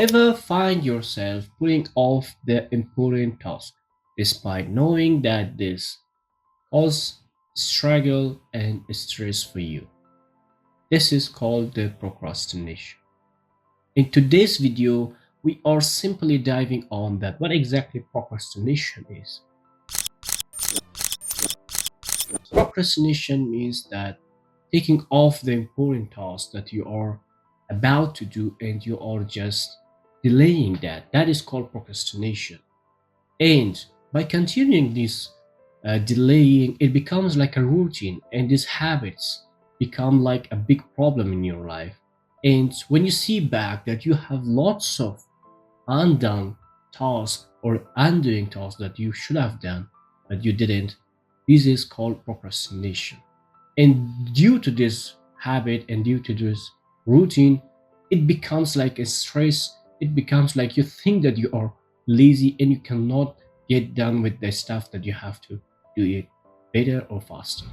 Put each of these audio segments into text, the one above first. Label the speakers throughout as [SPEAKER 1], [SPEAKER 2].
[SPEAKER 1] Ever find yourself putting off the important task despite knowing that this causes struggle and stress for you? This is called the procrastination. In today's video, we are simply diving on that what exactly procrastination is. Procrastination means that taking off the important task that you are about to do and you are just delaying that. That is called procrastination. And by continuing this delaying, it becomes like a routine, and these habits become like a big problem in your life. And when you see back that you have lots of undone tasks or undoing tasks that you should have done but you didn't, this is called procrastination. And due to this habit and due to this routine, it becomes like a stress. It becomes like you think that you are lazy and you cannot get done with the stuff that you have to do it better or faster.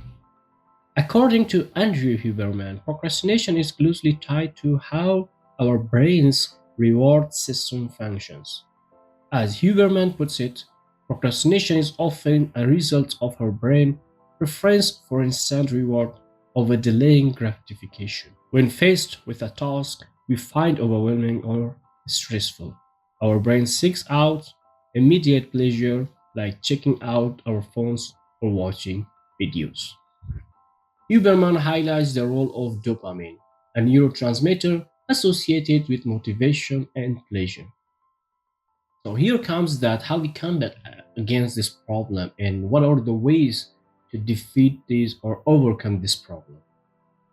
[SPEAKER 1] According to Andrew Huberman, procrastination is closely tied to how our brain's reward system functions. As Huberman puts it, procrastination is often a result of our brain preference for instant reward over delaying gratification. When faced with a task we find overwhelming or stressful, our brain seeks out immediate pleasure like checking out our phones or watching videos. Huberman highlights the role of dopamine, a neurotransmitter associated with motivation and pleasure. So here comes that how we combat against this problem and what are the ways to defeat this or overcome this problem.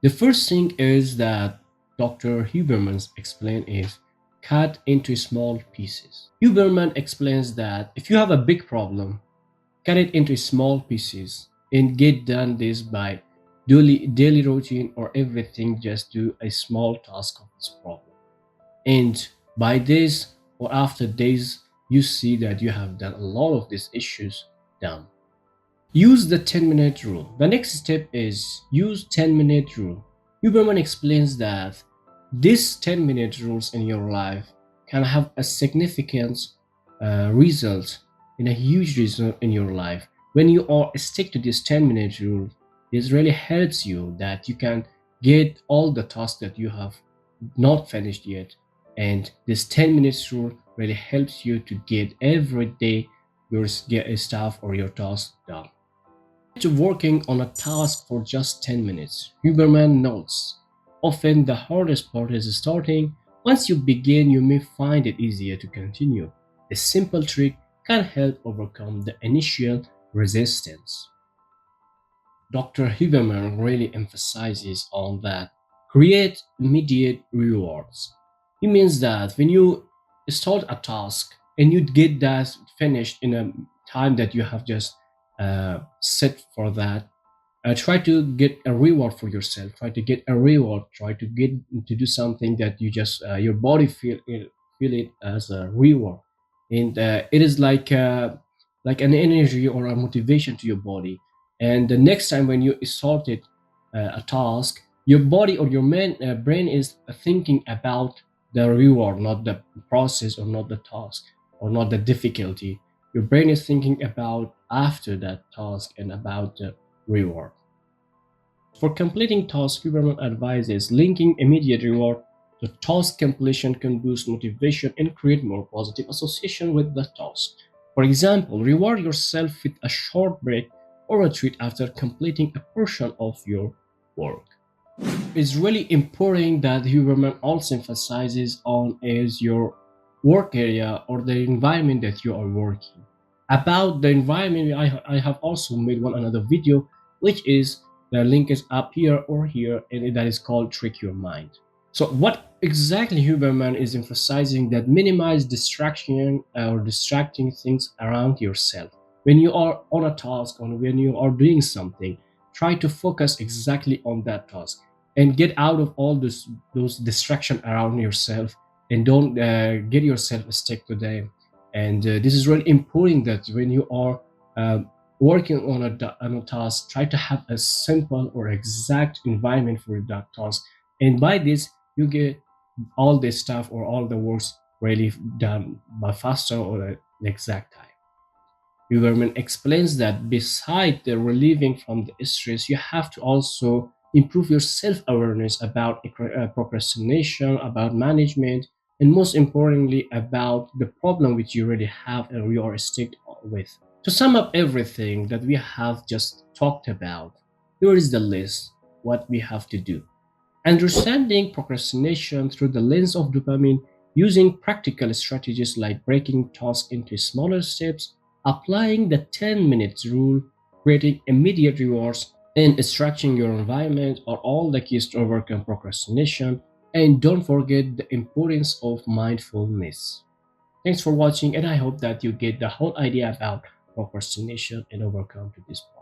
[SPEAKER 1] The first thing is that Dr. Huberman explained is cut into small pieces. Huberman explains that if you have a big problem, cut it into small pieces and get done this by daily routine or everything, just do a small task of this problem. And by this or after days, you see that you have done a lot of these issues down. Use the 10-minute rule. The next step is use 10-minute rule. Huberman explains that these 10-minute rules in your life can have a significant result in a huge result in your life. When you are stick to this 10-minute rule, this really helps you that you can get all the tasks that you have not finished yet. And this 10 minutes rule really helps you to get every day your stuff or your task done. To working on a task for just 10 minutes, Huberman notes, often the hardest part is starting. Once you begin, you may find it easier to continue. A simple trick can help overcome the initial resistance. Dr. Huberman really emphasizes on that create immediate rewards. It means that when you start a task and you get that finished in a time that you have just set for that, try to get a reward for yourself. Try to get a reward. Try to get to do something that you just your body feel it as a reward, and it is like an energy or a motivation to your body. And the next time when you started a task, your body or your brain is thinking about the reward, not the process or not the task or not the difficulty. Your brain is thinking about after that task and about the reward. For completing tasks, Huberman advises linking immediate reward to task completion can boost motivation and create more positive association with the task. For example, reward yourself with a short break or a treat after completing a portion of your work. It's really important that Huberman also emphasizes on is your work area or the environment that you are working. About the environment, I have also made one another video, which is the link is up here or here, and that is called Trick Your Mind. So what exactly Huberman is emphasizing that minimize distraction or distracting things around yourself. When you are on a task or when you are doing something, try to focus exactly on that task and get out of all those distraction around yourself and don't get yourself stick to them. And this is really important that when you are working on a task, try to have a simple or exact environment for that task. And by this, you get all the stuff or all the works really done by faster or an exact time. Huberman explains that beside the relieving from the stress, you have to also improve your self-awareness about procrastination, about management, and most importantly, about the problem which you already have and you are stuck with. To sum up everything that we have just talked about, here is the list what we have to do. Understanding procrastination through the lens of dopamine, using practical strategies like breaking tasks into smaller steps, applying the 10 minutes rule, creating immediate rewards, and structuring your environment are all the keys to overcome procrastination. And don't forget the importance of mindfulness. Thanks for watching, and I hope that you get the whole idea about procrastination and overcome to this point.